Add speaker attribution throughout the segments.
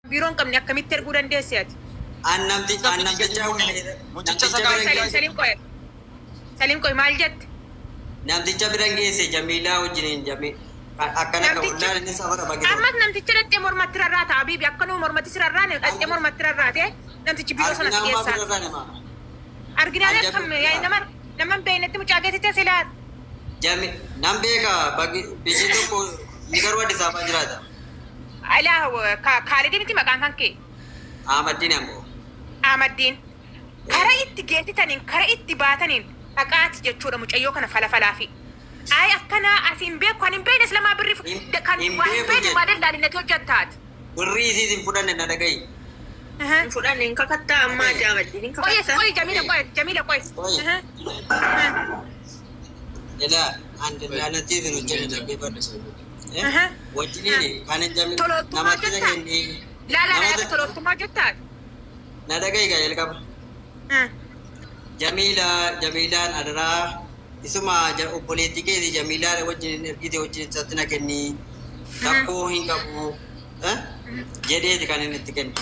Speaker 1: biiroon qabne akkamitti erguu dandeessiati? Salim qoy maal jette?
Speaker 2: Namticha biran geesse Jamiilaa wajjiniin Jamii akkana qabuudhaan inni safara bagee.
Speaker 1: Ammas namticha dhattee mormatti rarraata Habiibi akkanuma mormatti sirarraane dhattee mormatti rarraate namtichi biiroo sanatti geessaa. Arginaan akkam yaa'ii naman beeynetti mucaa geessite silaa.
Speaker 2: Jamii nam beeka biyyi tokko ni garuu Addis Ababaa jiraata.
Speaker 1: Alaa Kaalidii miti maqaan kan kee?
Speaker 2: Ahmaddiin ammoo.
Speaker 1: Ahmaddiin kara itti geessitaniin kara itti baataniin dhaqaati jechuudha mucayyoo kana falafalaafi. Ay akkana asiin beeku kan hin beekne islamaa birrii kan waan hin beekne waa daldaalinatti hojjettaati.
Speaker 2: Birrii isiis hin fudhanne na dhagahi.
Speaker 3: Hin fudhanne hin kakattaa ammaa Ahmaddiin hin kakattaa.
Speaker 1: Qoy Jamiila qoy.
Speaker 2: Ila anatti nu jedhe dhaggeeffadhu. Wajjiniin kan hin Jamii namatti dhageenye.
Speaker 1: Laalaa tolootumaa jettaati.
Speaker 2: Na dhagahi gaa'el qaba. Jamiilaan adaraa isuma obboleettii keeti Jamiilaan wajjin ergite wajjin isatti na kenni takkoo hin qabu jedheeti kan inni itti kennu.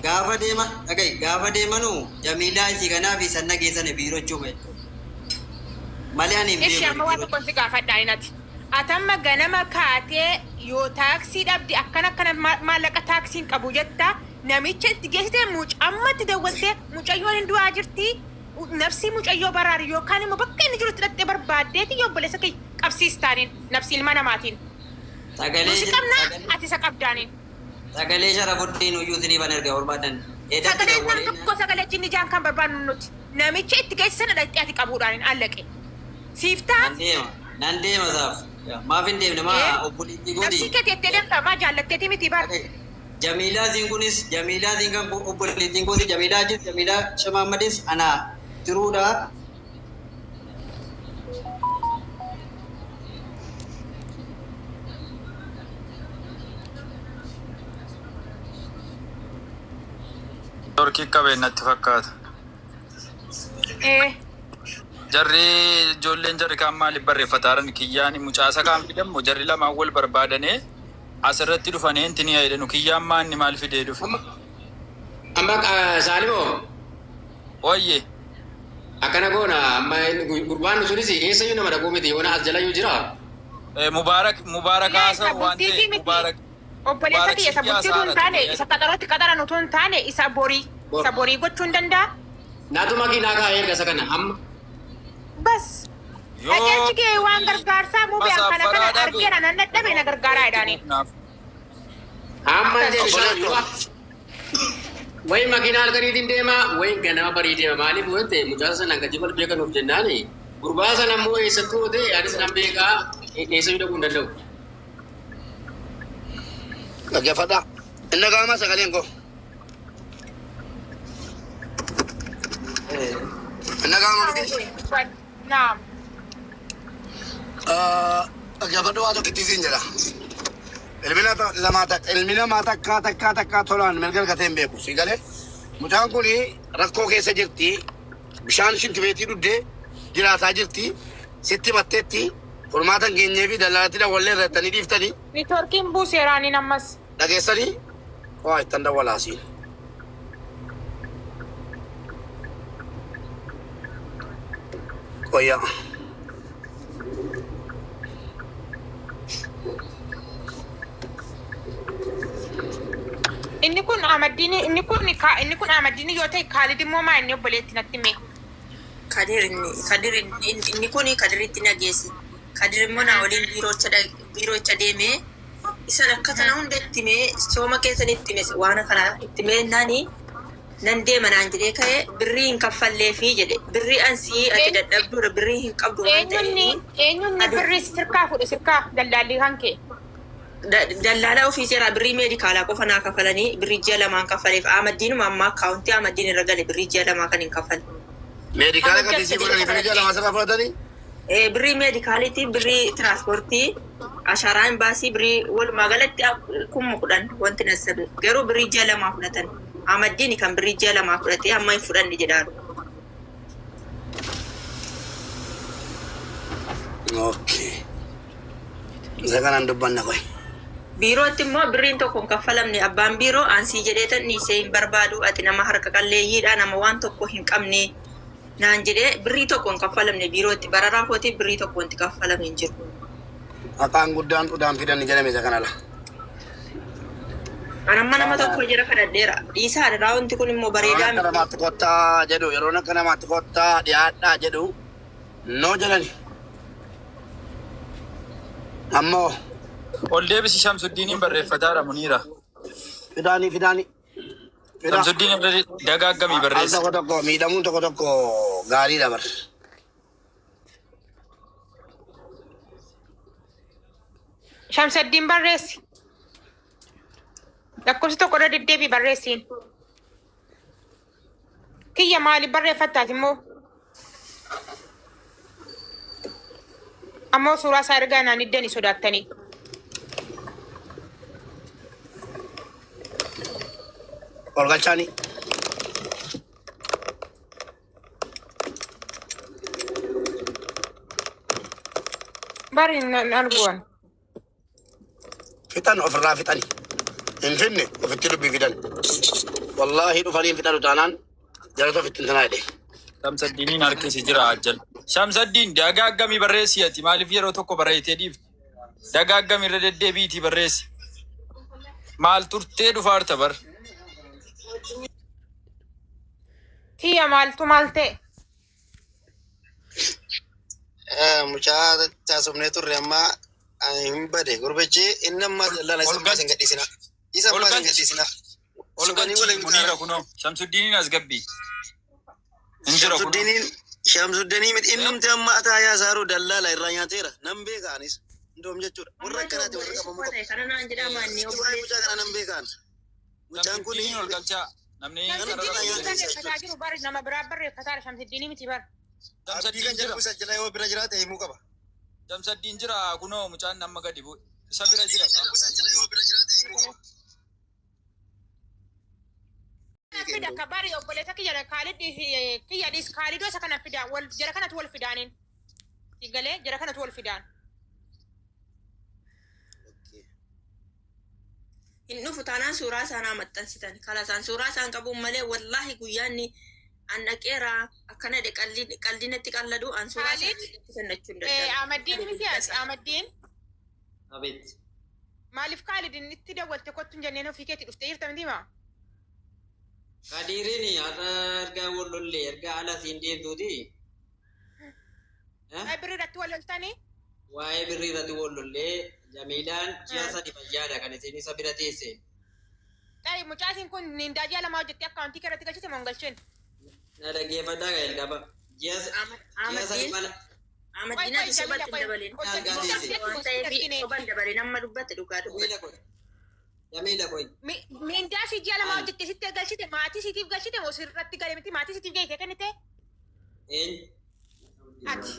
Speaker 2: Gaafa deemanu Jamiilaa isii kanaaf isan nageessan biiroo jechuudha. Malee ani hin beeku.
Speaker 1: Ishee amma waan tokkoon si gaafadhaan inati. Atamma ganama kaatee yoo taaksii dhabdi akkana maallaqa taaksiin qabu jetta namicha itti geessite ammatti dawwaltee mucayyoon hin du'aa jirti. Nafsi mucayyoo baraari yookaan immoo bakka inni jirutti dhattee barbaaddeeti yoo obboleessa kee qabsiistaaniin nafsi ilma namaatiin. Nusi qabnaa ati isa qabdaaniin.
Speaker 2: Sagalee sharafuudhiin uyyuu sinii ban erga barbaadan.
Speaker 1: Sagalee nam tokko sagalee jinni jaan kan barbaadnu nuti. Namicha itti geessisana dhattee ati qabuudhaan allaqe. Siiftaa?
Speaker 2: Nan deema saaf. Maaf hin deemne maa obboleettii godhi.
Speaker 1: Nafsi kee teettee deemta maa jaallatteetii miti bara.
Speaker 2: Jamiilaa siin kunis Jamiilaa siin kan obboleettiin gooti Jamiilaa jirti Jamiilaa Shamaamadis ana tiruudha.
Speaker 4: Torkii qabeenyatti fakkaata. Jarri ijoolleen jarri kaan maaliif barreeffataadhaan kiyyaan mucaasa kaan fidamu jarri lamaan wal barbaadanii asirratti dhufanii inti ni jedhanu kiyyaan maanni maal fidee dhufe.
Speaker 5: Amma Saalimoo.
Speaker 4: Ooyyee.
Speaker 5: Akkana goona amma gurbaan sunis eessa nama dhaquu miti yoona as jala yoo jira.
Speaker 4: Mubaarak haasa waan ta'e Mubaarak.
Speaker 1: Obboleessa kiyya isa bulchituu hin taane isa qaxarootti qaxaran utuu hin taane isa borii gochuu hin danda'a.
Speaker 5: Naatu makiinaa kaa erga isa kana amma.
Speaker 1: Bas. Ajaa'ibsi kee waan gargaarsaa muubee akkana argeera nan dadhabe na gargaaraa jedhaanii.
Speaker 5: Amma jechuudha. Wayi makiinaa halkaniitiin deema wayi ganama barii deema maaliif wante mucaasa sana gadi bal beekanuuf jennaani gurbaa sana ammoo eessattuu ta'e ani sana beekaa eessa dhaquu hin danda'u.
Speaker 6: Dhaggeeffadhaa. Inni gaamaa sagaleen koo. Inni gaamaa miti.
Speaker 1: Naam.
Speaker 6: Dhaggeeffadhu waa tokko ittiin jedha. Ilmi namaa takkaa tolaan mirga argatee hin beeku. Si galee mucaan kun rakkoo keessa jirti. Bishaan shintibeetii dhuddee jiraataa jirti. Sitti matteetti furmaata hin geenyee fi daldalaatti wallee irrattanii dhiiftanii.
Speaker 1: Niitoorkiin buuseeraaniin ammas.
Speaker 6: Dhageessanii waa ittan dawwalaasiin. Qoyyaa.
Speaker 1: Inni kun Ahmaddiin yoo ta'e Kaalid immoo maa inni obboleetti natti mee?
Speaker 3: Kadir inni kun Kadiritti nageessi. Kadir immoo naa waliin biiroocha deemee isan akka tana hunda itti mee sooma keessan itti mee waan kana itti mee nan deema naan jedhee ka'ee birrii hin kaffallee fi jedhe birrii ansii ati dadhabduudha birrii hin qabdu waan ta'eef.
Speaker 1: Eenyuun birrii sirkaa fuudhe sirkaa daldaalli kan kee?
Speaker 3: Dallala ofii jira birrii meedikaalaa qofa naa kaffalanii birrii ji'a lamaan kaffaleef Ahmaddiinuma amma akkaawuntii Ahmaddiin irra gale birrii ji'a lamaa kan hin kaffalle.
Speaker 6: Meedikaala kan isii godhanii birrii ji'a lamaa sirraa fudhatanii?
Speaker 3: Birrii meedikaaliitii birrii tiraanspoortii ashaaraan baasii birrii walumaa galatti 10,000 wanti nasabe garuu birrii ji'a lamaa fudhatan. Ahmaddiin kan birrii ji'a lamaa fudhatee amma hin fudhanne jedhaan.
Speaker 6: Okay. Isa kanan dubbanna koy.
Speaker 3: Biirootti immoo birriin tokko hin kaffalamne abbaan biiroo ansii jedheetan dhiisee hin barbaadu ati nama harka qalleeyyiidha nama waan tokko hin qabne naan jedhee birrii tokko hin kaffalamne biirootti bararaa kootii birrii tokko hin kaffalame hin jiru.
Speaker 6: Akaan guddaan udaan fidan ni jedhame isa kanala.
Speaker 3: Anamma nama tokko jira kadhadheera. Dhiisaadha raawwanti kun immoo bareedaa
Speaker 6: miti. Namaatti kottaa jedhu yeroo akka namaatti kottaa dhiyaadhaa jedhu noo jedhani. Ammoo.
Speaker 4: Ol deebisi Shamsuddiiniin barreeffataadha Muniira.
Speaker 6: Fidaanii.
Speaker 4: Shamsuddiin irra dagaaggamii barreessa.
Speaker 6: Tokko miidhamuun tokko gaariidha bar.
Speaker 1: Shamsuddiin barreessi. Lakkoofsi tokko irra deddeebii barreessiin. Kiyya maaliif barreeffattaati immoo? Ammoo suuraa isaa ergaa naan iddanii sodaattanii.
Speaker 6: Ol galchaanii.
Speaker 1: Bari arguan.
Speaker 6: Fitan ofirraa fixani. Hin finne ofitti dubbii fidan. Wallaahi dhufanii hin fixanu taanaan jalata ofitti hin tanaa jedhe.
Speaker 4: Shamsuddiiniin harkisi jira ajjal. Shamsuddiin dagaaggamii barreessi ati maaliif yeroo tokko barreessitee dhiifte? Dagaaggamii irra deddeebiitii barreessi. Maal turtee dhufaarta bar?
Speaker 1: Kiyya maaltu maal ta'e?
Speaker 2: Mucaa taasifnee turre amma hin bade gurbichi inni amma dallala isa ammaa hin gadhiisina. Isa ammaa hin gadhiisina.
Speaker 4: Ol galchi Muniira kunoo Shamsuddiiniin as gabbii. Injira kunoo.
Speaker 2: Shamsuddiinii miti innumti amma ataa yaasaaru dallala irraa nyaateera. Nan beekaanis. Indoom jechuudha. Warra akkanaati warra qabamu qabu.
Speaker 3: Kana naan jedhama inni
Speaker 2: Waa'ee mucaa kana nan beekaan. Mucaan kun
Speaker 4: Shamsuddiiniin ol galchaa. Namni
Speaker 1: barreeffataa jiru bari nama biraa barreeffataadha Shamsuddiinii miti bar.
Speaker 2: abdii kan jedhu isa jala yoo bira jiraate himuu qaba.
Speaker 4: Shamsuddiin jira kunoo mucaan nama gadi bu'e. Isa bira jira.
Speaker 2: Isa jala yoo bira jiraate himuu qaba.
Speaker 1: Fida kabari obboleessa kiyya kaalidoo isa kana fida jara kanatu wal fidaaniin. Galee jara kanatu wal fidaan.
Speaker 3: hin dhufu taanaan suuraa isaanii maxxansitan kala isaan suuraa isaan qabuun malee wallaahi guyyaanni an dhaqeera akkana de qaldinatti qalladu an suuraa isaanii kennachuun dadhabe.
Speaker 1: Ahmaddiin miti as Ahmaddiin
Speaker 2: Abeet.
Speaker 1: maaliif kaalidin itti dawwalte kottu hin jenneen ofii keetti dhuftee jirta miti maa?
Speaker 2: Kadiiriin har'a ergaa wallollee ergaa ala siin deemtuuti.
Speaker 1: Birrii irratti wal loltanii?
Speaker 2: Waa'ee birrii irratti wallollee Jamiilaan ji'a sadi fayyaadha kan isin isa bira teesse.
Speaker 1: Mucaatiin kun nindaajaa lamaa hojjettee akkaawuntii irratti galchite moo hin galchine?
Speaker 2: Na dhaggeeffadhaa ga'e qaba. Ji'a sadi mala.
Speaker 3: Ahmaddiin ati sobatti hin dabalin. Waan ta'eef soban dabalin amma dubbatte dhugaa dubbate.
Speaker 2: Jamiila koyi.
Speaker 1: Mindaa si ji'a lamaa hojjettee sitti galchite maatii siitiif galchite moo sirratti galee miti maatii siitiif geessee kennite?
Speaker 2: Eenyu?
Speaker 1: Ati.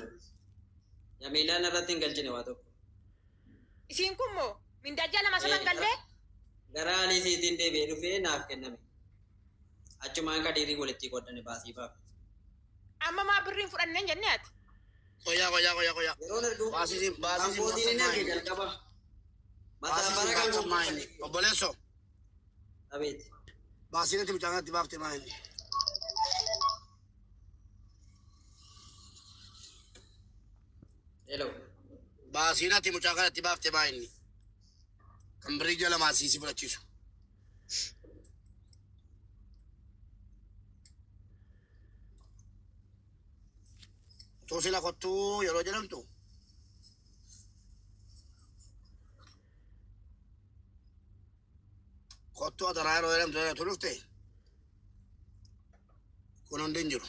Speaker 2: Jamiilaan irratti hin galchine waa tokko.
Speaker 1: Isiin kun moo mindaajaa lama saban gallee?
Speaker 2: Garaa ani siitiin deebi'ee dhufee naaf kenname. Achumaan kadiirii walitti qoodane baasiifaaf.
Speaker 1: Amma maa birriin fudhanneen jennee ati?
Speaker 6: Koyaa.
Speaker 2: Yeroon ergu
Speaker 6: Baasiin
Speaker 2: abbootiin hin erge jalqaba. Mataa bara kan
Speaker 6: maayini. Obboleesso.
Speaker 2: Abeeti.
Speaker 6: Baasiin itti mucaan itti baafte maayini.
Speaker 2: Hello.
Speaker 6: Baasiin itti mucaa kanatti baafte maayini. Kan birrii jala maasiisi fudhachiisu. Otoo sila kottuu yeroo jedhamtu. Kottuu adaraa yeroo jedhamtu dhufte. Kun hundi hin jiru.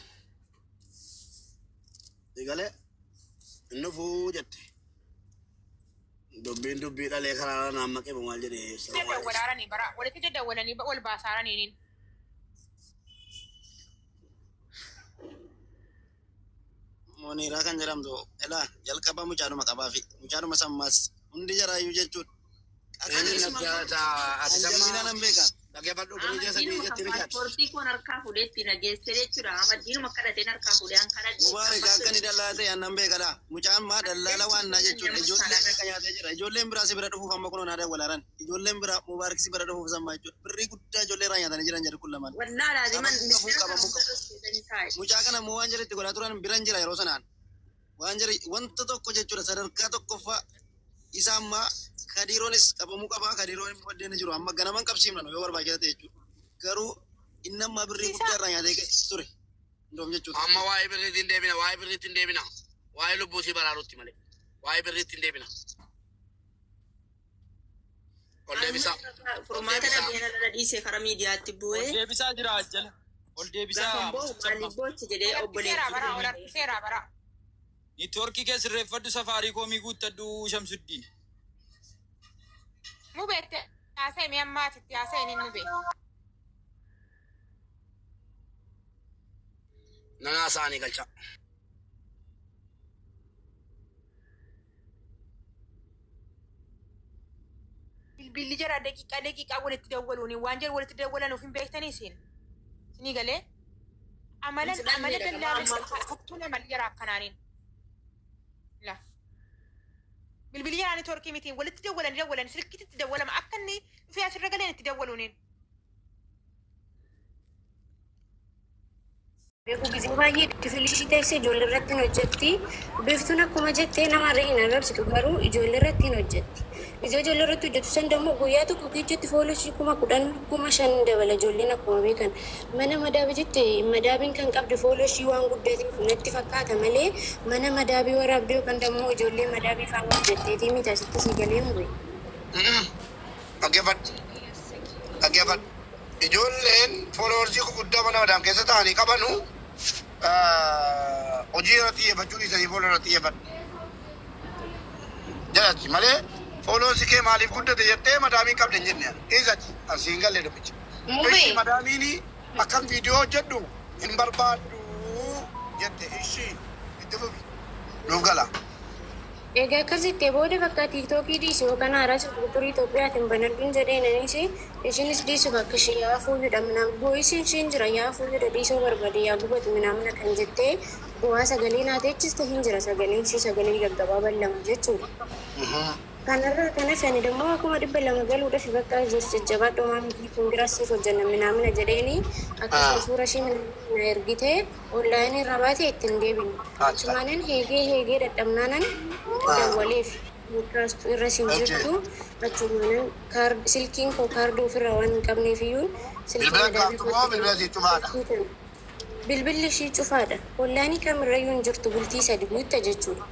Speaker 6: Digalee hin dhufuu jette. Dubbii dhalee karaa naan maqee maal jedhee.
Speaker 1: Dadawwalaaranii bara walitti dadawwalanii wal baasaaraniin.
Speaker 2: Muniiraa kan jedhamtu elaa jalqaba mucaadhuma qabaa fi mucaadhuma sammaas hundi jaraayyuu jechuudha.
Speaker 6: Ati
Speaker 2: Jamiilaan hin beekaa.
Speaker 6: Dhaggeeffadhu birrii jee sadii jettee bichaati.
Speaker 3: Paaspoortii kun harkaa fuudheetti nageessee jechuudha. Amaddiinuma kadhateen harkaa fuudhee kana
Speaker 2: Mubaarak akka ni dallaa ta'e annan beekadha. Mucaan maa dallaala waan naa jechuudha. Ijoolleen akka nyaatee jira. Ijoolleen biraa si bira dhufuuf amma kunuun aadaa walaaran. Ijoolleen biraa Mubaarak si bira dhufuuf sammaa jechuudha. Birrii guddaa ijoollee irraa nyaatanii jiran jedhu kun lamaan.
Speaker 3: Wallaa laaziman
Speaker 2: Mucaa kana immoo waan jedhetti godhaa turan biran jira yeroo sanaan. Waan jedhe wanta tokko jechuudha sadarkaa tokkoffaa isa ammaa Kadiroonis qabamuu qaba. Kadiroon immoo addeen jiru. Amma ganaman qabsiifna yoo barbaachisa ta'e jechuudha. Garuu inni amma birrii guddaa irraa nyaatee ture. Ndoom jechuudha.
Speaker 6: Amma waa'ee birriitti hin deebina. Waa'ee birriitti hin deebina. Waa'ee lubbuu si baraarutti malee. Waa'ee birriitti hin deebina. Ol deebisaa.
Speaker 3: furmaata dhabeena dhala dhiisee karaa miidiyaatti bu'ee.
Speaker 4: Ol deebisaa jira ajjala. Ol deebisaa.
Speaker 3: Gaafa boo maaliif boochi jedhee obboleetti.
Speaker 1: Seera bara.
Speaker 4: Niitoorkii kee sirreeffadhu safaarii koomii guuttadhu Shamsuddiin.
Speaker 1: Mubette haasa'e mi'a maatitti haasa'e inni mube.
Speaker 6: Nanaa isaanii galcha.
Speaker 1: Bilbilli jara daqiiqaa walitti dawwaluuni waan jedhu walitti dawwalan of hin beektanii isin. Isinii galee amala dallaalaa hattuu nama jara akkanaaniin. La. Bilbilli jaraanii toorkii mitiin walitti dawwalan silkitti itti dawwalama akka inni dhufee asirra galeen itti dawwaluuniin.
Speaker 7: Beeku gisee baay'ee kifilishii teessee ijoollee irratti hin hojjetti. Beeftuun akkuma jettee namarra hin arrabsitu garuu ijoollee irratti hin hojjetti. Ijoollee irratti hojjetu san dammoo guyyaa tokko keessatti foolishii 10,000 dabala ijoolleen akkuma beekan. Mana madaabii jette madaabiin kan qabdu foolishii waan guddaatiif natti fakkaata malee mana madaabii waraabdee yookaan dammoo ijoollee madaabii faan hojjetteetii miti asitti sii galee mure.
Speaker 6: Dhaggeeffadhu. Ijoolleen fooloorsii guddaa mana madaam keessa ta'anii qabanu hojii irratti xiyyeeffachuu dhiisanii fooloo irratti xiyyeeffadhu. Jalatti malee fooloorsii kee maaliif guddate jettee madaamii qabda hin jenne dhiisati asiin galee dubbicha. Ishii madaamiini akkam viidiyoo hojjedhu hin barbaaddu jette ishii itti fufi nuuf gala.
Speaker 7: Egaa akkasitti booda bakka tiiktookii dhiisu yookaan haaraa silkuturii Itoophiyaatiin banadhuun jedhee naniisi ishinis dhiisu bakka ishee yaafuu jedha minaan boo'isiin isheen jira yaafuu jedha dhiisuu barbaade yaa gubatu minaamna kan jettee bu'aa sagalee naatechiste hin jira sagaleen ishee sagalee gaggabaa bal'amu jechuudha. Kanarraa kana fani dammoo akkuma 200 galuudhaaf bakka jajjabaa dhumaa miti kongiraasiif hojjanna minaamna jedheeni akkasuma suura ishee mina ergitee onlaayinii irraa baatee ittiin deebinu. Achumaanan heegee dadhabnaanan dawwaleef mukaastuu irra siin jirtu achumaanan silkiin koo kaardii ofirraa waan hin qabneef iyyuu bilbilli ishii cufaadha. Onlaayinii kamirrayyuu hin jirtu bultii 3 guutta jechuudha.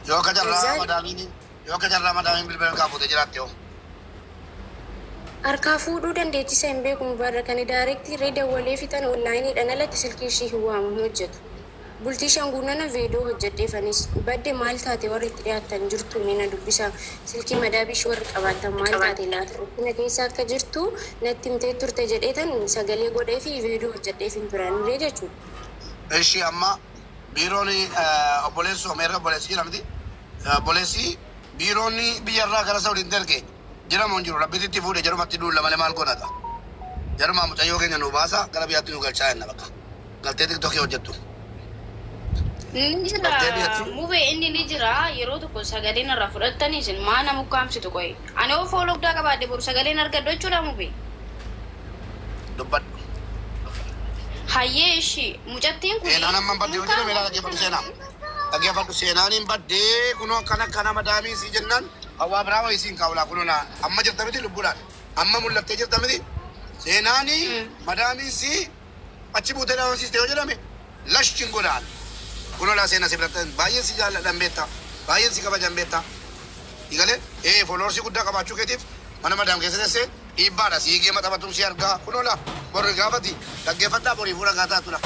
Speaker 6: Yoo kajarraa madaamiin bilbila kaafute jiraatte yoo.
Speaker 7: Harkaa fuudhuu dandeechisa hin beeku mubaarrakani daayirektii irree dawwalee fixan onlaayiniidhaan alatti silkii ishii hin waamamu hojjetu. Bultii shanguunana viidiyoo hojjedheefanis badde maal taate warri itti dhiyaatan jirtu mina dubbisa silkii madaabii ishii warri qabaatan maal taate laata rakkina keessa akka jirtu natti himtee turte jedheetan sagalee godhee fi viidiyoo hojjedheef hin turanillee jechuudha.
Speaker 6: Ishii amma biiroon obboleessu Ameerika obboleessi jedhamti. Obboleessi biiroonni biyyarraa gara Saawudiin darge jedhamu hin jiru. Rabbititti fuudhe jedhumatti duulla malee maal godhata. Jedhuma mucayyoo keenya nu baasa gara biyyaatti nu galchaa jenna bakka. Galtee tiktokii hojjettu.
Speaker 7: Mubee inni ni jira yeroo tokko sagaleen irraa fudhattanii isin maana mukkaamsitu qoye. Ani oo fooloo guddaa qabaadde boru sagaleen argadhu jechuudha mubee.
Speaker 6: Dubbadhu.
Speaker 7: Hayyee ishii mucattiin kun.
Speaker 6: Seenaan amma baddee hojii meelaa dhaggeeffadhu seenaa. Dhaggeeffadhu seenaaniin baddee kunoo kana madaamii isii jennaan hawaa biraa wayii isiin kaawulaa kunoo amma jirta miti lubbuudhaan amma mul'attee jirta miti seenaanii madaamii isii achi buutee dhaabamsiistee yoo jedhame lashchin godhaan. Kunoo laa seenaa si biratti baay'een si jaalladhan beektaa baay'een si kabajan beektaa. Igalee fooloorsii guddaa qabaachuu keetiif mana madaam keessa teessee dhiibbaadha si geema taphatuun si argaa kunoo laa borri gaafati dhaggeeffadhaa borii fuula gaataa tula.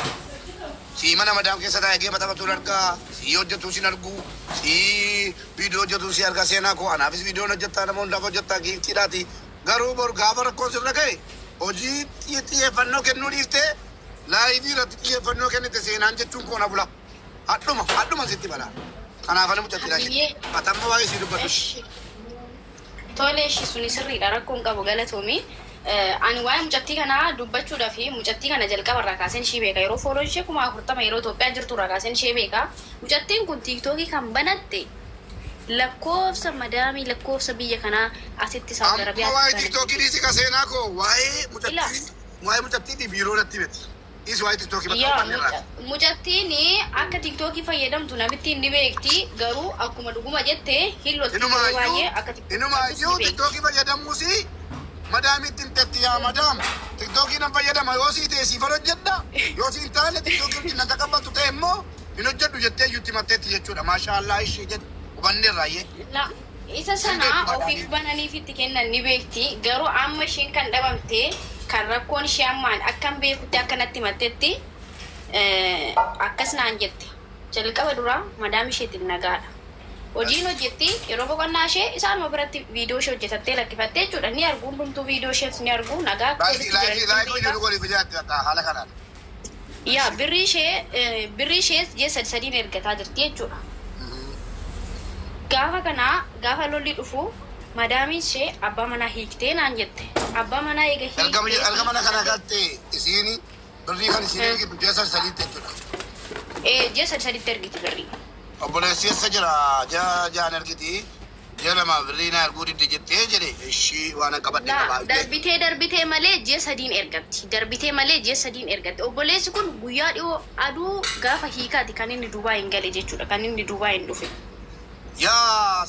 Speaker 6: Si mana madaam keessa taa'ee geema taphatuun argaa si hojjetu sin argu si viidiyoo hojjetu si argaa seenaa koo anaafis viidiyoon hojjettaa nama hundaaf hojjettaa giiftiidhaati. Garuu bor gaafa rakkoon sirra ga'e hojii xiyyeeffannoo kennuu dhiiftee laayivii irratti xiyyeeffannoo kennite seenaan jechuun koona bula. Hadhuma sitti balaa. Kanaaf ani mucatti laajee. Atamma waa'ee si dubbatu.
Speaker 7: Tole ishii suni sirriidha rakkoon qabu galatoomii. Ani waa'ee mucattii kanaa dubbachuudhaaf mucattii kana jalqabarraa kaaseen ishee beeka. Yeroo fooloon ishee 40 yeroo Itoophiyaa jirturraa kaaseen ishee beeka. Mucattiin kun tiiktookii kan banatte lakkoofsa madaamii lakkoofsa biyya kanaa asitti Saawudi Arabiyaa.
Speaker 6: Amma waa'ee tiiktookii dhiisi ka seenaa koo waa'ee mucattii biiroo natti miti. Is waa'ee tiiktookii bakka
Speaker 7: mucattiin akka tiiktookii fayyadamtu namitti hin beekti garuu akkuma dhuguma jettee hillotti baay'ee akka
Speaker 6: inumaayyuu tiiktookii fayyadamuusi madaamitti hin tetti yaa madaam tiiktookii nan fayyadama yoo sii ta'e siifan hojjedha yoo sii hin taane tiiktookii na taqabbatu ta'e immoo hin hojjedhu jettee iyyutti matteetti jechuudha maashaallah ishee jedhu hubanne raayyee.
Speaker 7: Isa sana ofiif bananiifitti kennan ni beekti garuu amma isheen kan dhabamte kan rakkoon ishee ammaan akkan beekutti akkanatti mattetti akkas naan jette jalqaba dura madaam isheetiin nagaadha. Hojiin hojjetti yeroo boqonnaa ishee isaanuma biratti viidiyoo ishee hojjetattee lakkifattee jechuudha ni argu hundumtuu viidiyoo ishees ni argu nagaa
Speaker 6: haala kanaan.
Speaker 7: Yaa birrii ishees ji'a sadiin ergataa jirti jechuudha. Gaafa lolli dhufu madaamiin ishee abbaa manaa hiiktee naan jette. Abbaa manaa eega hiiktee.
Speaker 6: Erga mana kana gattee isiin birrii kan isiin ergitu ji'a sadiitti jechuudha.
Speaker 7: Ji'a sadiitti ergiti birrii.
Speaker 6: Obboleessi eessa jira jaan ergiti ji'a lama birrii na erguu didde jettee jedhe ishii waan akka badde qabaa.
Speaker 7: Darbitee malee ji'a sadiin ergatti. Obboleessi kun guyyaa dhiyoo aduu gaafa hiikaati kan inni Duubaa hin gale jechuudha kan inni Duubaa hin dhufe.
Speaker 6: Yaa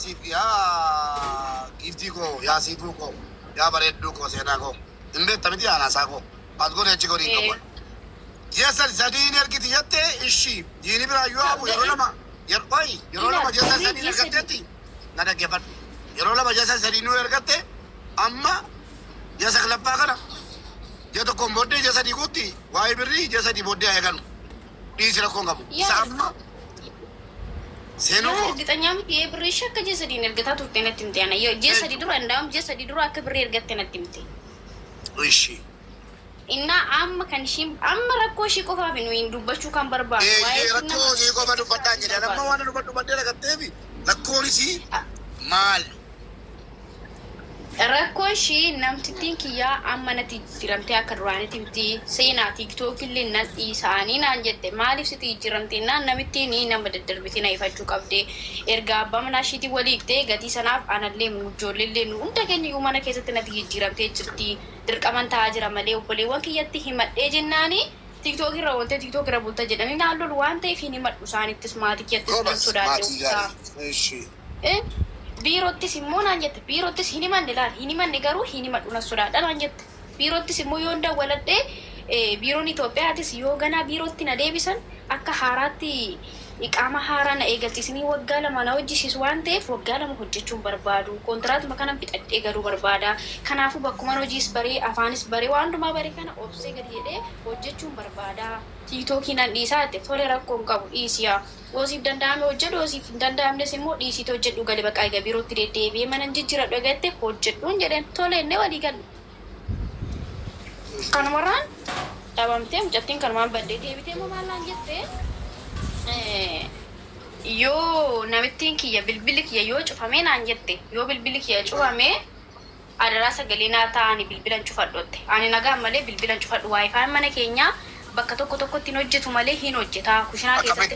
Speaker 6: giiftii koo yaa siituu koo yaa bareedduu koo seenaa koo hin beekta miti aanaasaa koo as godhe achi godhiin qabu. Ji'a sadiin ergiti jettee ishii diini biraa yoo hafu yeroo lama ji'a sadiin ergatteetti na dhaggeeffadhu. Yeroo lama ji'a sadiin nu ergatte amma ji'a saglaffaa kana ji'a tokkoon booddee ji'a sadii guutti waa'ee birrii ji'a sadii booddee haa eegannu dhiisi rakkoon qabu. Isa amma seenuu koo.
Speaker 7: Ergitanya miti birrii ishee akka ji'a sadiin ergataa turte natti himte ana ji'a sadii dura ndaam ji'a sadii dura akka birrii ergatte natti himte.
Speaker 6: Ishii.
Speaker 7: Inna amma kan ishiin amma rakkoo ishii qofaaf nuyi dubbachuu kan barbaadu.
Speaker 6: Rakkoo ishii qofa dubbadhaa jedhan amma waan dubbadhee rakkatteefi rakkoon isii maal?
Speaker 7: Rakkoo ishii namtittiin kiyyaa amma natti jiramtee akka duraanitti miti seenaa tiiktookii illee nan dhiisaanii naan jette maaliif sitti jiramtee naan namittiin nama daddarbitee na ifachuu qabde erga abbaa manaa ishiitii waliiqtee gatii sanaaf anallee ijoollee illee hunda keenya iyyuu mana keessatti natti jijjiiramtee jirti dirqaman ta'aa jira malee obboleewwan kiyyatti himadhee jennaanii tiiktookii irra ooltee tiiktookii irra bulta jedhanii naan lolu waan ta'eef hin himadhu isaanittis maatii kiyyattis kan sodaachee. Biirottis immoo naan jette biirottis hin himanne laal hin himanne garuu hin himadhu na sodaadha naan jette biirottis immoo yoo dawwaladhee biiroon Itoophiyaatis yoo ganaa biirootti na deebisan akka haaraatti iqaama haaraa na eegalchiisanii waggaa lama na hojjisiisu waan ta'eef waggaa lama hojjechuun barbaadu kontiraatuma kanan fixadhee garuu barbaada kanaafuu bakkuman hojiis baree afaanis baree waan hundumaa baree kana obsee gadi jedhee hojjechuun barbaada tiiktookii nan dhiisaa jette tole rakkoon qabu dhiisiyaa Oosiif danda'ame hojjedhu oosiif hin danda'amnes immoo dhiisiitti hojjedhu gali bakka egaa biirootti deddeebi'ee mana jijjiiradhu egatte hojjedhuun jedheen tole innee walii galu. Kanumarraan dhabamtee mucattiin kanumaan baddee deebitee immoo maallaan jettee yoo namittiin kiyya bilbilli kiyya yoo cufamee naan jette yoo bilbilli kiyya cufamee adaraa sagalee naa ta'anii bilbilan cufadhotte ani nagaan malee bilbilan cufadhu waayifaan mana keenyaa. Bakka tokkotti hojjetu malee hin hojjeta kushinaa keessatti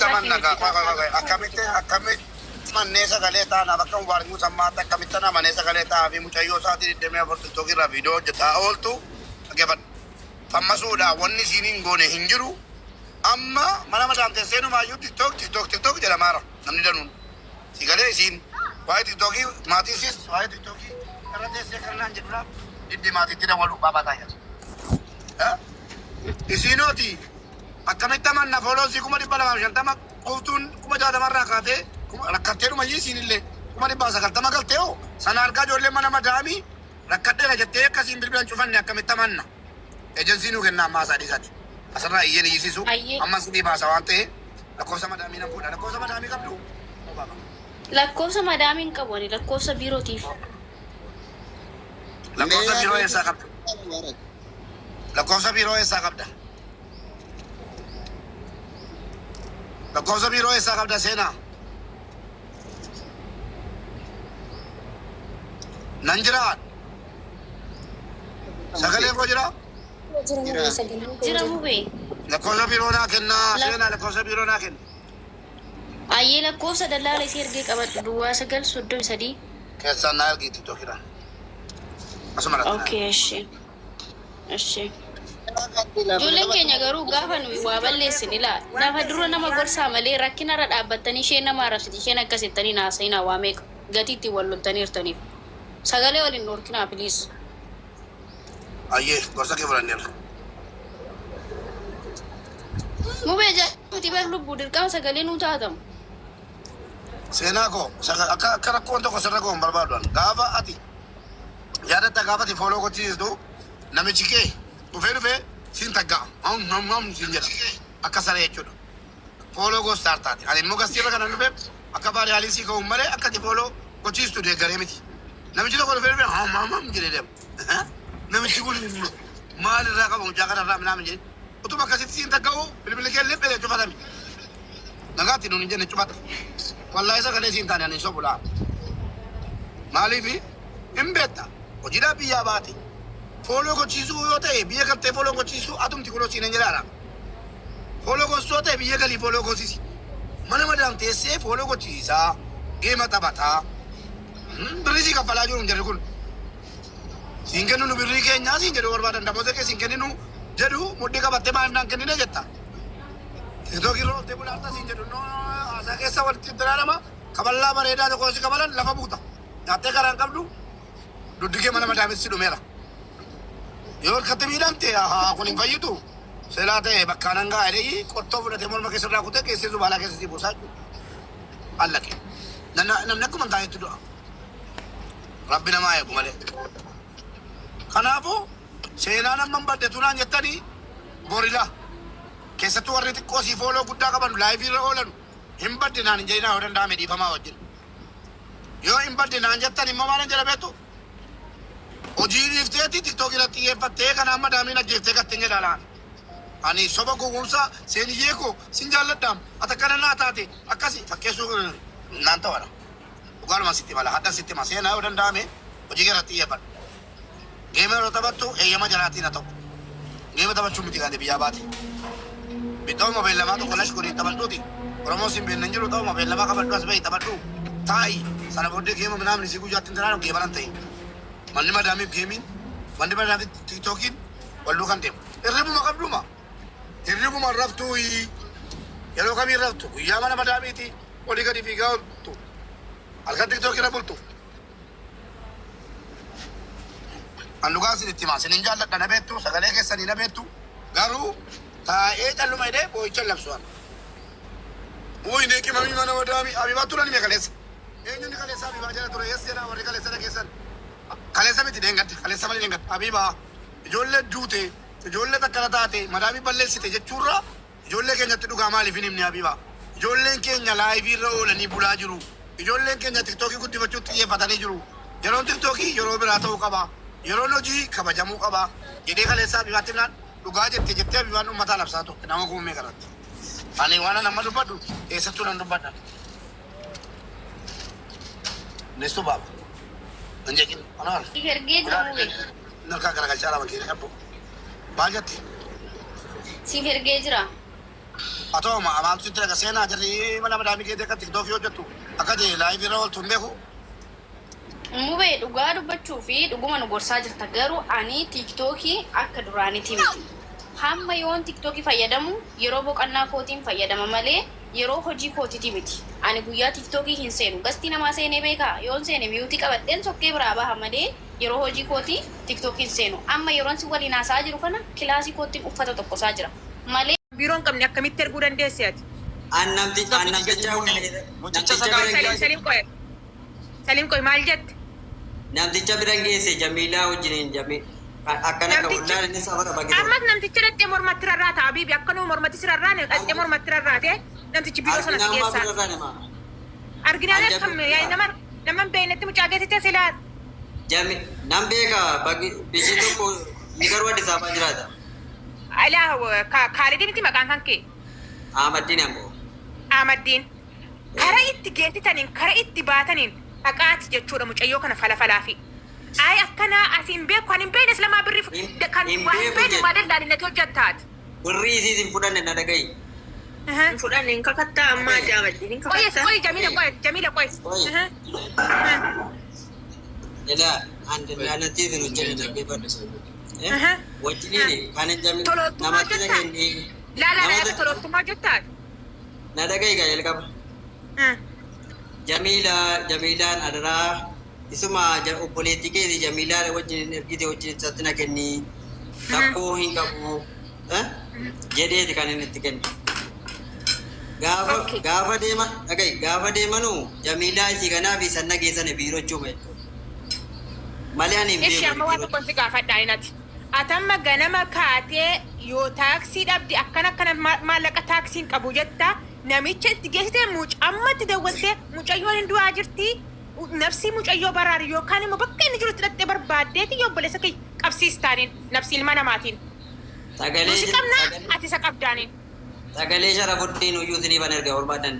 Speaker 6: akkamitti mannee sagalee taana bakka mubaarimuu sammaatti akkamitti mannee sagalee taa'aa fi mucayyoo isaatii deddeemee tiiktookii irraa viidiyoo hojjetaa ooltu dhaggeeffadhu. Fammasuudha wanni isiin hin goone hin jiru amma mana madaamtee seenumaayyuu tiiktook jedhamaara namni danuun sigalee isiin waa'ee tiiktookii maatiisis waa'ee tiiktookii irra teessee kannaan jedhudha diddi maatiitti dabalu baabataa jira. Isiinooti akkamitti amanna fooloosii 250 qoftuun 60 kaatee rakkatteedhuma isiinillee 190 galtee hoo sana argaa ijoollee mana madaamii rakkadheera jettee akkasiin bilbilan cufanne akkamitti amanna ejensiin nuu kennaa ammaa isaa dhiisati asirraa iyyeen iyyisisu amma sidii baasa waan ta'e lakkoofsa madaamii nan fuudha lakkoofsa madaamii qabdu.
Speaker 7: Lakkoofsa madaamiin qabu ani lakkoofsa biirootiif.
Speaker 6: Lakkoofsa biiroo eessaa qabdu? Lakkoofsa biiroo eessaa qabda? Lakkoofsa biiroo eessaa qabda seenaa? Nanjiraan. Sagalee koo jira.
Speaker 7: Jira mubee.
Speaker 6: Lakkoofsa biroonaa kennaa. Seenaa lakkoofsa biroonaa kenna.
Speaker 7: Ayyee lakkoofsa dallaala isii ergee qabadhu duwwaa 933.
Speaker 6: Keessaan naa ergiitti tokkidhaan. Asuma laata.
Speaker 7: Okay, እሺ Ijoolleen keenya garuu gaafa nuyi waa balleessin ilaala. Lafa dura nama gorsaa malee rakkina irra dhaabbattanii isheen nama arrabsiti isheen akkasittanii naasa'inaa waa meeqa gatiitti wal loltanii hirtaniif. Sagalee waliin dhorkinaa piliis.
Speaker 6: Ayyee gorsa kee fudhanneerra.
Speaker 7: Mubee jaatuuti bar lubbuu dirqama sagalee nuu taatamu.
Speaker 6: Seenaa koo akka rakkoon tokko sirra koo hin barbaaduan gaafa ati yaadatta gaafa ati fooloo gochiistu namichi kee dhufee siin tagga'a siin jedha akka saree jechuudha. Fooloo gostaar taate ani immoo gastiirra kana dhufee akka baadii haalii sii ka'uun malee akka ati fooloo gochiistu deeggaree miti. Namichi tokko dhufee jedhee deema. Namichi kun maal irraa qaba mucaa kanarraa minaa jedhe utuma akkasitti siin tagga'u bilbilli kee liphee cufatame. Nagaatti nuun hin jenne cufata. Wallahi isa kanee siin taane ani sobulaa. Maaliif hin beekta hojiidhaa biyyaa baate. Fooloo gochiisuu yoo ta'e biyya galtee fooloo gochiisuu atumti kunoo siin hin jedhaadha. Fooloo gochuu yoo ta'e biyya galii fooloo gochisi. Mana madaam teessee fooloo gochiisaa geema taphataa. Birrii sii kaffalaa jiru hin jirre kun. Siin kennu nu birrii keenyaa siin jedhu barbaadan damoota kee siin kenninu jedhu mudhii qabattee maaliif naan kennine jetta. Tiktokii rooltee bulaarta siin jedhu haasaa keessa walitti diraadhama kaballaa bareedaa tokko si kabalan lafa buuta. Nyaattee karaan qabdu duddi kee mana madaamessi dhumeera. Yoo harkatti miidhamte kun hin fayyitu seelaa ta'e bakkaan hangaa jedhee qottoo fudhatee morma keessarraa kutee keessee zubaalaa keessatti buusaa jiru. Allaqe. Namni akkuma hin taanetti du'a. Rabbi namaa eegu malee. Kanaafuu seenaan amma hin baddeetu naan jettanii borilaa. Keessattuu warri xiqqoo sii fooloo guddaa qaban laayifii irra oolan hin badde naan hin jedhinaa yoo danda'ame dhiifamaa wajjin. Yoo hin badde naan jettan immoo maal hin jedha beektu? Hojii dhiifteetti tiktookii irratti xiyyeeffattee kan amma daamiin ajjeeftee gattee jedhaan. Ani soba gowwoomsaa seeniyyee koo sin jaalladhaam ati akkana naa taate akkasi fakkeessuu naan ta'adha. Dhugaadhuma sitti mala hadda sitti mala seenaa yoo danda'ame hojii irratti xiyyeeffadhu. Geema yeroo taphattu eeyyama jalaatiin haa ta'u. Geema taphachuu miti gaante biyyaa baate. Bitoo mobeellamaa tokko lash godhee taphadhuuti. Oromoo sin beeknan jiru ta'u mobeellamaa qabadhu as bahi taphadhu. Taa'i sana booddee geema minaamni si guyyaatti hin tiraanu geema nan ta'e. Manni madaamiif geemiin manni madaamiif tiktookiin wal duukan deemu. Hirribuma qabduma. Hirribuma raftuu yeroo kamii raftu guyyaa mana madaamiiti olii gadi fiigaa ooltu. Halkan tiktookii irra bultu. Andugaan sin itti himaa sinin jaalladha na beektu sagalee keessanii na beektu garuu taa'ee calluma hidhee boo'icha labsuudhaan. Wuyi neeqi mamii mana madaamii abibaa turan hime kaleessa. Eenyuun kaleessa abibaa jala ture eessa jedhaa warri kaleessa dhageessan. Kaleessa miti deengadde kaleessa malee deengadde abibaa ijoollee duute ijoollee takkana taate madaamii balleessite jechuurra ijoollee keenyatti dhugaa maaliif hin himne abibaa. Ijoolleen keenya laayivii irra oolanii bulaa jiru. Ijoolleen keenya tiktookii guddifachuutti xiyyeeffatanii jiru. Yeroon tiktookii yeroo biraa ta'uu qaba. Yeroon hojii kabajamuu qaba. Jedhee kaleessa abibaatti naan dhugaa jettee abibaan uummataa labsaa turte nama guumee kanatti. Ani waan nama dubbadhu eessattuu nan dubbadha. Neessu baaba. Anjekin anal.
Speaker 7: Ergee jira mubee.
Speaker 6: Nalkaa garagalchaa lama keenya qabdu. Maal jetti?
Speaker 7: Siif ergee jira.
Speaker 6: Atoo maaltu sitti dhaga seenaa jirri mana madaamii keetii akka tiktookii hojjettu akka jee laayivii irra ooltu hin beeku.
Speaker 7: Mubee dhugaa dubbachuu fi dhuguma nu gorsaa jirta garuu ani tiktookii akka duraaniiti miti. Hamma yoon tiktookii fayyadamu yeroo boqonnaa kootiin fayyadama malee yeroo hojii kootiiti miti. Ani guyyaa tiktookii hin seenu gastii namaa seenee beekaa yoon seene miyuutii qabadheen sokkee biraa baha malee yeroo hojii kootii tiktookii hin seenu. Amma yeroon si waliin haasaa jiru kana kilaasii kootiin uffata tokkosaa jira malee.
Speaker 1: Biiroon qabne akkamitti erguu dandeessi ati?
Speaker 4: Mucicha sagal
Speaker 1: Salim qoy maal jette?
Speaker 5: Namticha bira geesse Jamiilaa wajjiniin Jamii. Akkana qabuudhaan inni safara bagee.
Speaker 1: Ammas namticha dhattee mormatti rarraata Habiibi akkanuma mormatti si rarraane dhattee mormatti rarraate namtichi biiroo sana si geessaa. Arginaan akkam nama beeynetti mucaa geessicha silaa.
Speaker 5: Jami nam beeka biyyi tokko ni garuu Addis Ababaa jiraata.
Speaker 1: Alaa Kaalidii miti maqaan kan kee?
Speaker 5: Ahmaddiin ammoo.
Speaker 1: Ahmaddiin. Kara itti geessitaniin kara itti baataniin dhaqaati jechuudha mucayyoo kana falafalaa fi Ay akkana asin beeku kan hin beekne islamaa birri kan
Speaker 3: Hin
Speaker 1: waa hin
Speaker 3: beeku
Speaker 1: beekne waa daldaali natti hojjettaat.
Speaker 3: Birrii isiisin fudhanne na dhagayi. Hin fudhanne hin kakattaa ammaa jaamaddi hin
Speaker 1: Qoyes
Speaker 3: kakattaa.
Speaker 1: qoy Jamila qoy.
Speaker 8: Ila ande nanti itu jadi bebas. Wajib kan jamin
Speaker 1: Tolottumaa
Speaker 8: nama kita
Speaker 1: jettaan.
Speaker 8: ini.
Speaker 1: Laalaa tolottumaa jettaan.
Speaker 8: Nada kayak gaya lekap. Jamilan adalah isuma politik ini Jamilan wajib kita wajib satu nak ni. Tapo hingga bu. Jadi kan ini tiken. Gafa dema nu Jamila si kana bisa nak sana biro cuma itu. Malian ini.
Speaker 1: Ishi amma waan tokkoon si gaafadhaan nati. Atamma ganama kaatee yoo taaksii dhabdi akkana maallaqa taaksiin qabu jetta namicha itti geessite mucammatti dawwaltee mucayyoon hin du'aa jirti. Nafsi mucayyoo baraari yookaan immoo bakka inni jirutti dhattee barbaaddeeti yoo obboleessa kee qabsiistaaniin nafsi ilma namaatiin. Nusi qabnaa ati isa qabdaaniin.
Speaker 8: Sagalee sharafuddin uyyuu sinii ban erga barbaadan.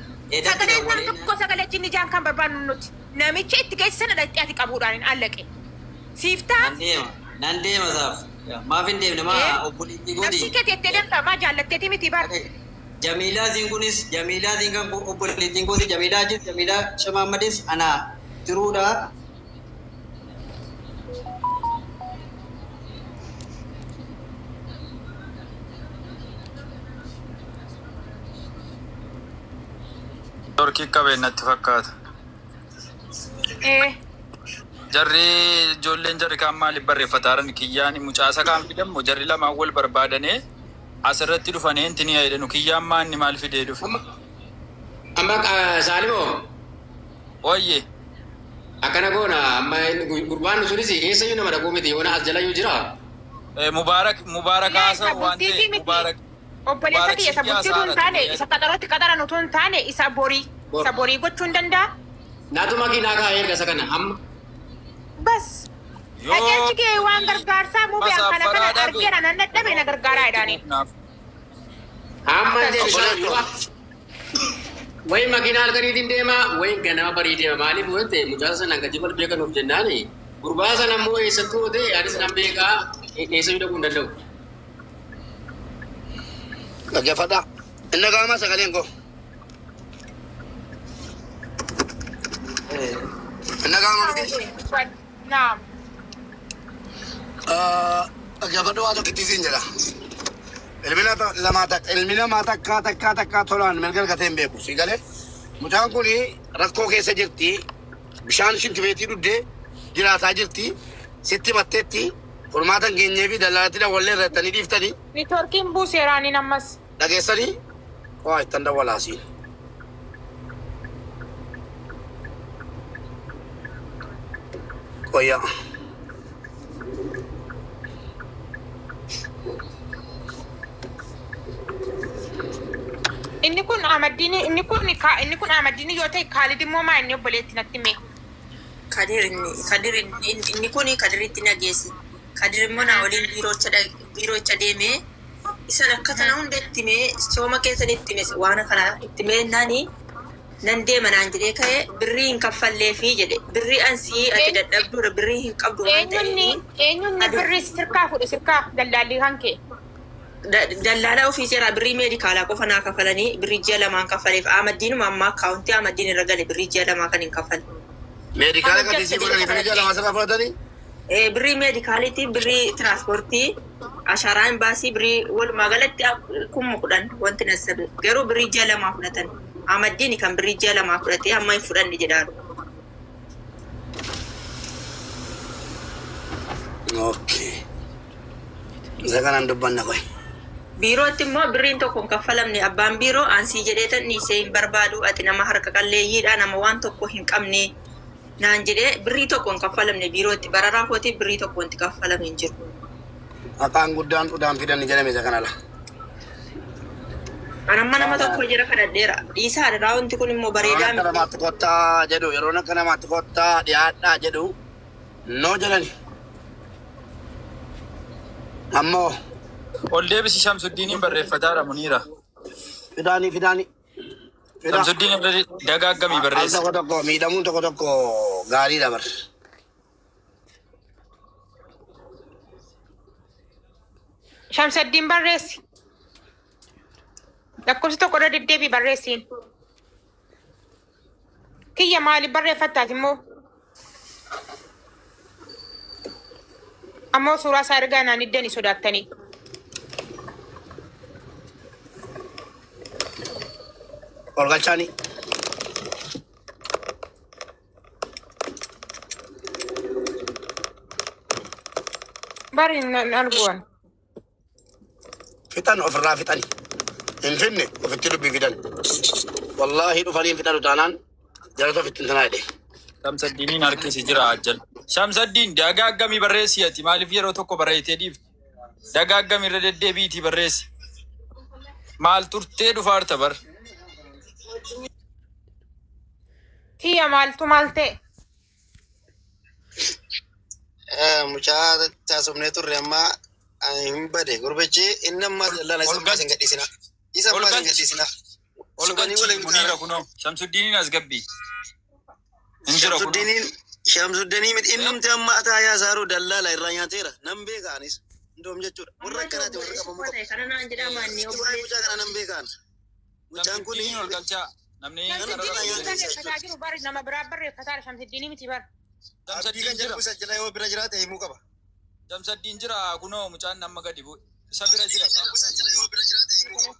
Speaker 1: Sagalee nam tokko sagalee jinni jaan kan barbaadnu nuti. Namicha itti geessisana dhattee ati qabuudhaan allaqe. Siiftaa?
Speaker 8: Nan deema saaf. Maaf hin deemne maa obboleettii godhi.
Speaker 1: Nafsi kee teettee deemtaa maa jaallatteeti miti bar.
Speaker 8: Jamilaa siin kunis Jamilaa siin kan obboleettiin godhi Jamilaa jirti Jamilaa Shamaamadis ana tiruudha.
Speaker 4: Torkii qabeen natti fakkaata. Jarri ijoolleen jarri kaan maaliif barreeffataaren kiyyaan mucaasa kaan fidamu jarri lamaan wal barbaadanii asirratti dhufanii inti ni jedhanu kiyyaan maanni maal fidee dhufe.
Speaker 5: Amma Saalimoo
Speaker 4: Wayye
Speaker 5: akkana goona amma gurbaan sunis eessayyuu nama dhaquu miti yoona as jalayyuu jira.
Speaker 4: Mubaarak haasa waan ta'e Mubaarak.
Speaker 1: Obboleessa kiyya isa bulchituu hin taane isa qaxarootti qaxaran utuu hin taane isa borii gochuu hin danda'a.
Speaker 5: Naatu makiinaa kaa erga isa kana amma.
Speaker 1: Bas. Ajeechi kee waan gargaarsaa muubee akkana argeera nan dadhabe na gargaaraa jedhaanii.
Speaker 5: Amma deebishaa wayi makiinaa halkaniitiin deema wayi ganama barii deema maaliif wante mucaasa sana gadi bal beekanuuf jennaani gurbaa sana ammoo eessattuu ta'e anis nan beekaa eessayyuu dhaquu hin danda'u.
Speaker 6: Dhaggeeffadhaa. Inni gaamaa sagaleen koo. Inni gaamaa miti.
Speaker 1: Naam.
Speaker 6: Dhaggeeffadhu waa tokko ittiin jedha. Ilmi namaa takkaa tolaan mirga argatee hin beeku. Si galee mucaan kun rakkoo keessa jirti. Bishaan shinti beetii dhuddee jiraataa jirti. Sitti matteetti. Furmaata hin geenyee fi daldalatti wallee irrattanii dhiiftanii.
Speaker 1: Niitoorkiin buuseeraaniin ammas.
Speaker 6: Dhageessanii waa ittan dawwalaasiin. Qoyyaa.
Speaker 1: Inni kun Ahmadiin yoo ta'e Kaalid immoo maa inni obboleetti natti mee.
Speaker 3: Kadir inni kun kadiritti nageessi. Kadir immoo na waliin biiroocha deemee isan akkatana hunda ittimee sooma keessan ittime waan kana ittimee nan deema naan jedhee ka'ee birrii hin kaffalleefi jedhe birrii ansii ati dadhabduudha birrii hin qabdu waan ta'eef.
Speaker 1: Eenyuun birrii sirkaa fudhe sirkaa daldaalli kan kee.
Speaker 3: Dallaalaa ofii jira birrii meedikaalaa qofa naa kaffalanii birrii ji'a lamaan kaffaleef Ahmadiinuma amma akkaawuntii Ahmadiin irra gale birrii ji'a lamaa kan hin kaffalle.
Speaker 6: Meedikaala gadhiisii godhanii birrii ji'a lamaa sirraa fudhatanii?
Speaker 3: Birrii meedikaaliitii birrii tiraanspoortii ashaaraan baasii birrii walumaa galatti 10,000 wanti nasabe garuu birrii ji'a lamaa fudhatan Ahmadiin kan birrii ji'a lamaa fudhatee amma hin fudhanne jedhaan.
Speaker 6: Okay. Isa kanaan dubbanna qoy.
Speaker 3: Biirootti immoo birriin tokko hin kaffalamne abbaan biiroo ansii jedheetan dhiisee hin barbaadu ati nama harka qalleeyyiidha nama waan tokko hin qabne naan jedhee birrii tokko hin kaffalamne biirootti bararaa kootiif birrii tokko hin kaffalame hin jiru.
Speaker 6: Maqaan guddaan udaan fidanni jedhame isa kanala.
Speaker 3: Anamma nama tokko jira kadhadheera dhiisaadha raawwanti kun immoo bareedaa
Speaker 6: miti. Namaatti kottaa jedhu yeroo akka namaatti kottaa dhiyaadhaa jedhu noo jedhani. Ammoo.
Speaker 4: Ol deebisi Shamsuddiiniin barreeffataadha Muniira.
Speaker 6: Fidaanii.
Speaker 4: Shamsuddiin irra dagaaggamii barreessa.
Speaker 6: Tokko miidhamuun tokko gaarii dabar.
Speaker 1: Shamsaddiin barreessi. Lakkoofsi tokko irra deddeebii barreessiin. Kiyya maaliif barreeffattaati immoo? Ammoo suuraa isaa ergaa naan iddanii sodaattanii.
Speaker 6: Ol galchaanii.
Speaker 1: Bari arguan.
Speaker 6: Fixan ofirraa fixani. Hin finne ofitti dubbii fidan. Wallaahi dhufanii hin fixanu taanaan jalata ofitti hin tanaa jedhe.
Speaker 4: Shamsaddiiniin harkisi jira ajjal. Shamsaddiin dagaaggamii barreessi ati maaliif yeroo tokko barreessitee dhiifte? Dagaaggamii irra deddeebiitii barreessi. Maal turtee dhufaarta bar?
Speaker 1: Kiyya maaltu maal ta'e?
Speaker 2: Mucaa taasifnee turre amma hin bade gurbichi inni amma dallala isa ammaa hin gadhiisina. Isa ammaa hin gadhiisina.
Speaker 4: Ol galchi Muniira kunoo. Shamsuddiiniin as gabbii. Hin jira kunoo.
Speaker 2: Shamsuddanii miti innumti amma ataa yaasaaru dallala irraa nyaateera. Nan beekaanis. Indoom jechuudha. Warra akkanaati warra qabamu qabu.
Speaker 3: Kana naan jedhama inni
Speaker 2: Waa'ee mucaa kana nan beekaan. Mucaan kun
Speaker 4: Shamsuddiiniin ol galchaa. Namni
Speaker 1: Barreeffataa jiru bari nama biraa barreeffataadha Shamsaddiinii miti bar.
Speaker 2: abdii kan
Speaker 4: Shamsaddiin jira.
Speaker 2: jedhu isa jala yoo bira jiraate himuu qaba.
Speaker 4: Shamsaddiin jira kunoo mucaan nama gadi bu'e. Isa bira jira.
Speaker 2: Isa jala yoo bira jiraate himuu qaba.